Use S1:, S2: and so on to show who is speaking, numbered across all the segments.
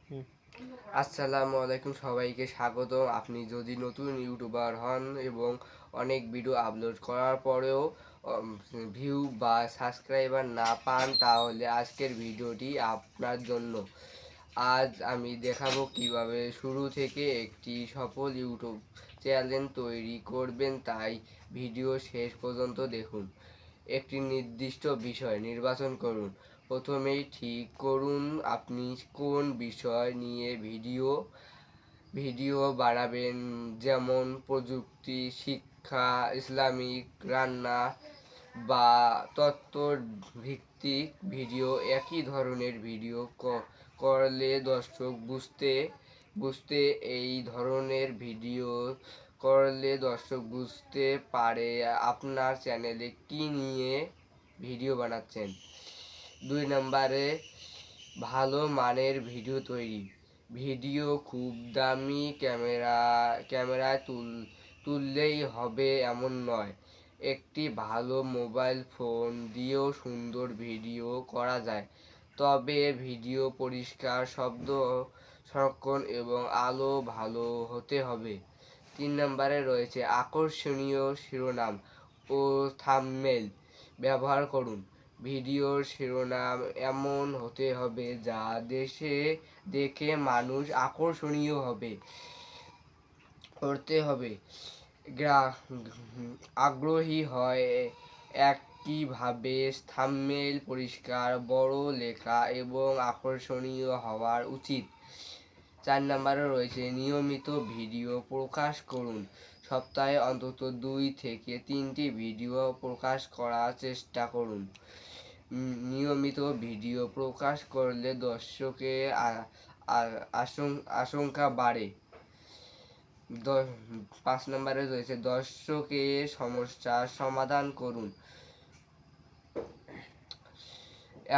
S1: আসসালামু আলাইকুম, সবাইকে স্বাগত। আপনি যদি নতুন ইউটিউবার হন এবং অনেক ভিডিও আপলোড করার পরেও ভিউ বা সাবস্ক্রাইবার না পান, তাহলে আজকের ভিডিওটি আপনার জন্য। আজ আমি দেখাবো কিভাবে শুরু থেকে একটি সফল ইউটিউব চ্যানেল তৈরি করবেন, তাই ভিডিও শেষ পর্যন্ত দেখুন। একটি নির্দিষ্ট বিষয় নির্বাচন করুন। প্রথমেই ঠিক করুন আপনি কোন বিষয় নিয়ে ভিডিও বানাবেন, যেমন প্রযুক্তি, শিক্ষা, ইসলামিক, রান্না বা তথ্য ভিত্তিক ভিডিও। একই ধরনের ভিডিও করলে দর্শক বুঝতে এই ধরনের ভিডিও করলে দর্শক বুঝতে পারে আপনার চ্যানেলে কি নিয়ে ভিডিও বানাচ্ছেন। 2 নম্বরে ভালো মানের ভিডিও তৈরি। ভিডিও খুব দামি ক্যামেরায় তুললেই হবে এমন নয়। একটি ভালো মোবাইল ফোন দিয়েও সুন্দর ভিডিও করা যায়, তবে ভিডিও পরিষ্কার, শব্দ সংরক্ষণ এবং আলো ভালো হতে হবে। 3 নম্বরে রয়েছে আকর্ষণীয় শিরোনাম ও থাম্বনেইল ব্যবহার করুন। ভিডিওর শিরোনাম এমন হতে হবে যা দেখে মানুষ আগ্রহী হয়। একইভাবে থাম্বনেইল পরিষ্কার, বড় লেখা এবং আকর্ষণীয় হওয়া উচিত। 4 নম্বরে রয়েছে নিয়মিত ভিডিও প্রকাশ করুন। সপ্তাহে অন্তত 2 থেকে 3টি ভিডিও প্রকাশ করার চেষ্টা করুন। নিয়মিত ভিডিও প্রকাশ করলে দর্শকের আশঙ্কা বাড়ে। 5 নম্বরে রয়েছে দর্শকের সমস্যার সমাধান করুন।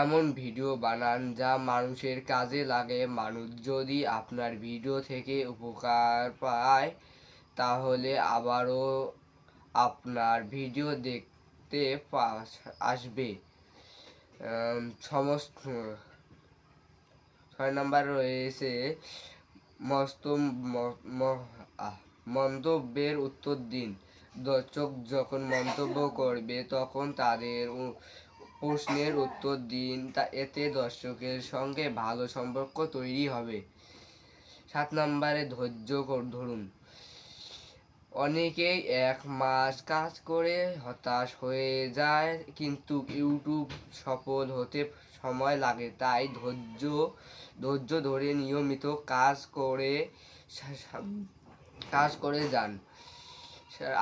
S1: এমন ভিডিও বানান যা মানুষের কাজে লাগে। মানুষ যদি আপনার ভিডিও থেকে উপকার পায়, তাহলে আবারও আপনার ভিডিও দেখতে আসবে। 6 নম্বর রয়েছে মন্তব্যের উত্তর দিন। দর্শক যখন মন্তব্য করবে, তখন তাদের প্রশ্নের উত্তর দিন, এতে দর্শকের সঙ্গে ভালো সম্পর্ক তৈরি হবে। 7 নম্বরে ধৈর্য ধরুন। অনেকেই 1 মাস কাজ করে হতাশ হয়ে যায়, কিন্তু ইউটিউব সফল হতে সময় লাগে। তাই ধৈর্য ধরে নিয়মিত কাজ করে যান।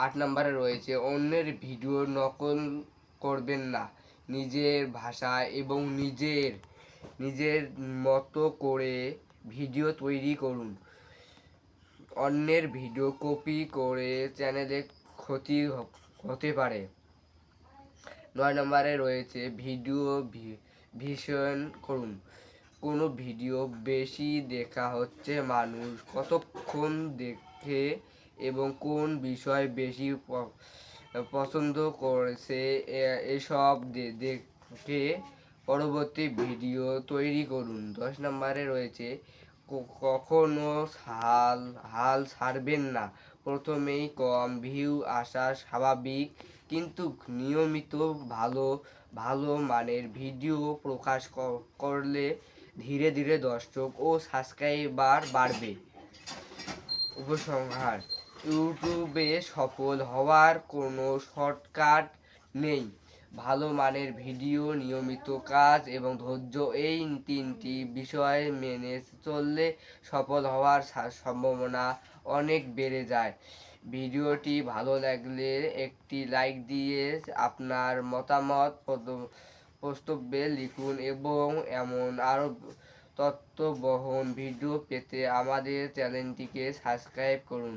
S1: 8 নম্বরে রয়েছে অন্যের ভিডিও নকল করবেন না। নিজের ভাষায় এবং নিজের মতো করে ভিডিও তৈরি করুন। অন্যের ভিডিও কপি করে চ্যানেলে ক্ষতি হতে পারে। 9 নম্বরে রয়েছে ভিডিও ভিশন করুন। কোনো ভিডিও বেশি দেখা হচ্ছে, মানুষ কতক্ষণ দেখে এবং কোন বিষয় বেশি পছন্দ করেছে, এসব দেখে পরবর্তী ভিডিও তৈরি করুন। 10 নম্বরে রয়েছে কখনো হাল ছাড়বেন না। প্রথমেই কম ভিউ আসা স্বাভাবিক, কিন্তু নিয়মিত ভালো মানের ভিডিও প্রকাশ করলে ধীরে ধীরে দর্শক ও সাবস্ক্রাইবার বাড়বে। উপসংহার: ইউটিউবে সফল হওয়ার কোনো শর্টকাট নেই। ভালো মানের ভিডিও, নিয়মিত কাজ এবং ধৈর্য, এই 3টি বিষয় মেনে চললে সফল হওয়ার সম্ভাবনা অনেক বেড়ে যায়। ভিডিওটি ভালো লাগলে একটি লাইক দিয়ে আপনার মতামত প্রস্তাবে লিখুন এবং এমন আরও তথ্যবহুল ভিডিও পেতে আমাদের চ্যানেলটিকে সাবস্ক্রাইব করুন।